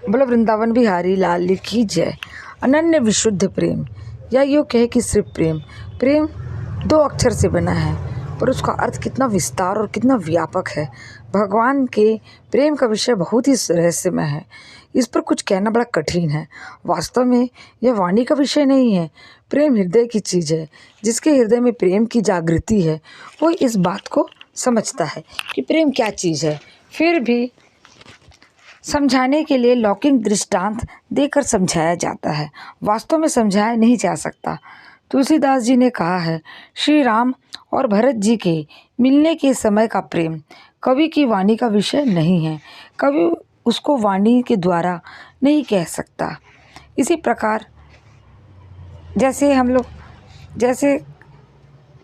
बोलो वृंदावन बिहारी लाल की जय। अनन्य विशुद्ध प्रेम, या यूँ कहे कि सिर्फ प्रेम। प्रेम 2 अक्षर से बना है, पर उसका अर्थ कितना विस्तार और कितना व्यापक है। भगवान के प्रेम का विषय बहुत ही रहस्यमय है। इस पर कुछ कहना बड़ा कठिन है। वास्तव में यह वाणी का विषय नहीं है। प्रेम हृदय की चीज़ है। जिसके हृदय में प्रेम की जागृति है वो इस बात को समझता है कि प्रेम क्या चीज़ है। फिर भी समझाने के लिए लौकिक दृष्टांत देकर समझाया जाता है, वास्तव में समझाया नहीं जा सकता। तुलसीदास जी ने कहा है, श्री राम और भरत जी के मिलने के समय का प्रेम कवि की वाणी का विषय नहीं है। कवि उसको वाणी के द्वारा नहीं कह सकता। इसी प्रकार जैसे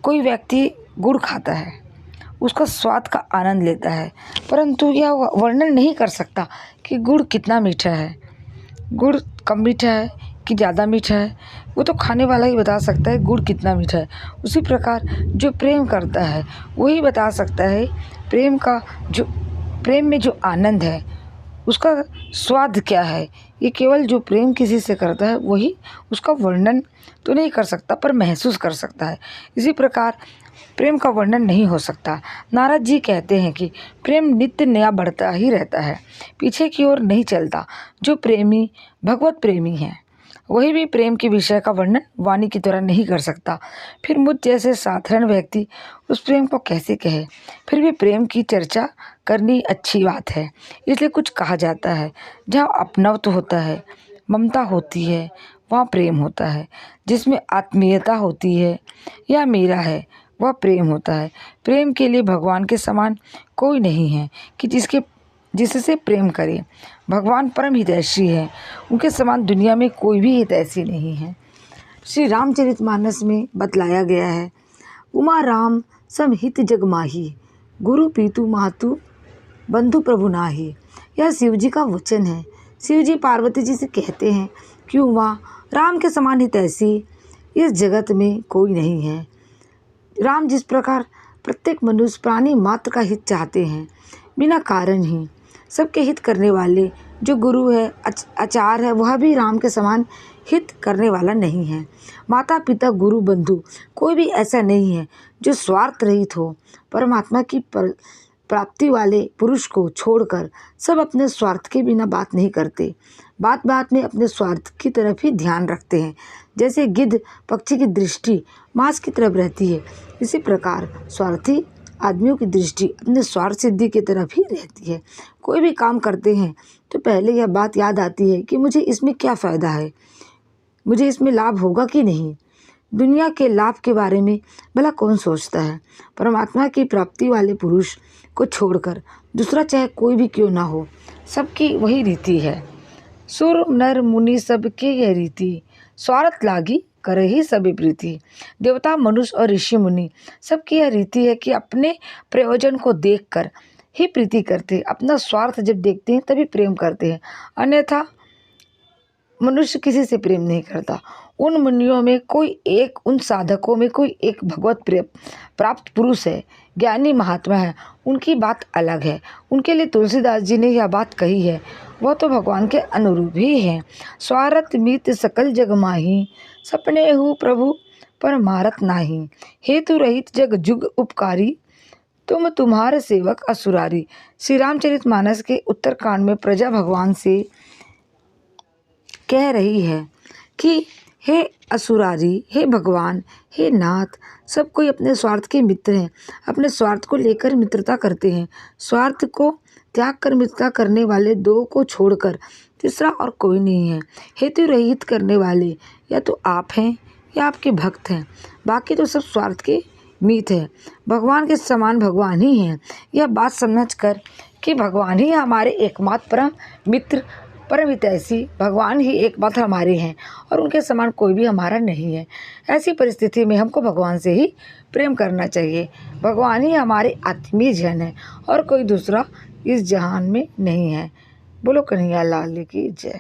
कोई व्यक्ति गुड़ खाता है, उसका स्वाद का आनंद लेता है, परंतु यह वर्णन नहीं कर सकता कि गुड़ कितना मीठा है, गुड़ कम मीठा है कि ज़्यादा मीठा है। वो तो खाने वाला ही बता सकता है गुड़ कितना मीठा है। उसी प्रकार जो प्रेम करता है वही बता सकता है प्रेम में जो आनंद है उसका स्वाद क्या है। ये केवल जो प्रेम किसी से करता है वही उसका वर्णन तो नहीं कर सकता, पर महसूस कर सकता है। इसी प्रकार प्रेम का वर्णन नहीं हो सकता। नारद जी कहते हैं कि प्रेम नित्य नया बढ़ता ही रहता है, पीछे की ओर नहीं चलता। जो प्रेमी भगवत प्रेमी है वही भी प्रेम के विषय का वर्णन वाणी की तरह नहीं कर सकता। फिर मुझ जैसे साधारण व्यक्ति उस प्रेम को कैसे कहे। फिर भी प्रेम की चर्चा करनी अच्छी बात है, इसलिए कुछ कहा जाता है। जहाँ अपनत्व होता है, ममता होती है, वहाँ प्रेम होता है। जिसमें आत्मीयता होती है या मेरा है, वह प्रेम होता है। प्रेम के लिए भगवान के समान कोई नहीं है कि जिससे प्रेम करे। भगवान परम हितैषी है, उनके समान दुनिया में कोई भी हितैषी नहीं है। श्री रामचरितमानस में बतलाया गया है, उमा राम सम हित जग माही, गुरु पीतु मातु बंधु प्रभु नाही। यह शिव जी का वचन है। शिव जी पार्वती जी से कहते हैं कि उमा राम के समान हितैषी इस जगत में कोई नहीं है। राम जिस प्रकार प्रत्येक मनुष्य प्राणी मात्र का हित चाहते हैं, बिना कारण ही सबके हित करने वाले जो गुरु है, आचार्य है, वह भी राम के समान हित करने वाला नहीं है। माता पिता गुरु बंधु कोई भी ऐसा नहीं है जो स्वार्थ रहित हो। परमात्मा की प्राप्ति वाले पुरुष को छोड़कर सब अपने स्वार्थ के बिना बात नहीं करते, बात बात में अपने स्वार्थ की तरफ ही ध्यान रखते हैं। जैसे गिद्ध पक्षी की दृष्टि मांस की तरफ रहती है, इसी प्रकार स्वार्थी आदमियों की दृष्टि अपने स्वार्थ सिद्धि की तरफ ही रहती है। कोई भी काम करते हैं तो पहले यह बात याद आती है कि मुझे इसमें क्या फ़ायदा है, मुझे इसमें लाभ होगा कि नहीं। दुनिया के लाभ के बारे में भला कौन सोचता है। परमात्मा की प्राप्ति वाले पुरुष को छोड़कर दूसरा चाहे कोई भी क्यों ना हो, सबकी वही रीति है। सुर नर मुनि सबके यह रीति, स्वार्थ लागी करे ही सभी प्रीति। देवता मनुष्य और ऋषि मुनि सबकी यह रीति है कि अपने प्रयोजन को देखकर ही प्रीति करते हैं। अपना स्वार्थ जब देखते हैं तभी प्रेम करते हैं, अन्यथा मनुष्य किसी से प्रेम नहीं करता। उन मुनियों में कोई एक, उन साधकों में कोई एक भगवत प्राप्त पुरुष है, ज्ञानी महात्मा है, उनकी बात अलग है। उनके लिए तुलसीदास जी ने यह बात कही है, वह तो भगवान के अनुरूप ही हैं। स्वार्थ मीत सकल जग माही, सपने हु प्रभु पर मारत नाही। हेतु रहित जग जुग उपकारी, तुम तुम्हारे सेवक असुरारी। श्री रामचरितमानस के उत्तरकांड में प्रजा भगवान से कह रही है कि हे असुरारी, हे भगवान, हे नाथ, सब कोई अपने स्वार्थ के मित्र हैं, अपने स्वार्थ को लेकर मित्रता करते हैं। स्वार्थ को त्याग कर मित्रता करने वाले दो को छोड़कर तीसरा और कोई नहीं है। हेतु रहित करने वाले या तो आप हैं या आपके भक्त हैं, बाकी तो सब स्वार्थ के मीत है। भगवान के समान भगवान ही हैं। यह बात समझकर कि भगवान ही हमारे एकमात्र परम मित्र, परम हितैषी, भगवान ही एकमात्र हमारे हैं और उनके समान कोई भी हमारा नहीं है। ऐसी परिस्थिति में हमको भगवान से ही प्रेम करना चाहिए। भगवान ही हमारे आत्मीय जन है और कोई दूसरा इस जहान में नहीं है। बोलो कन्हैया लाल की जय।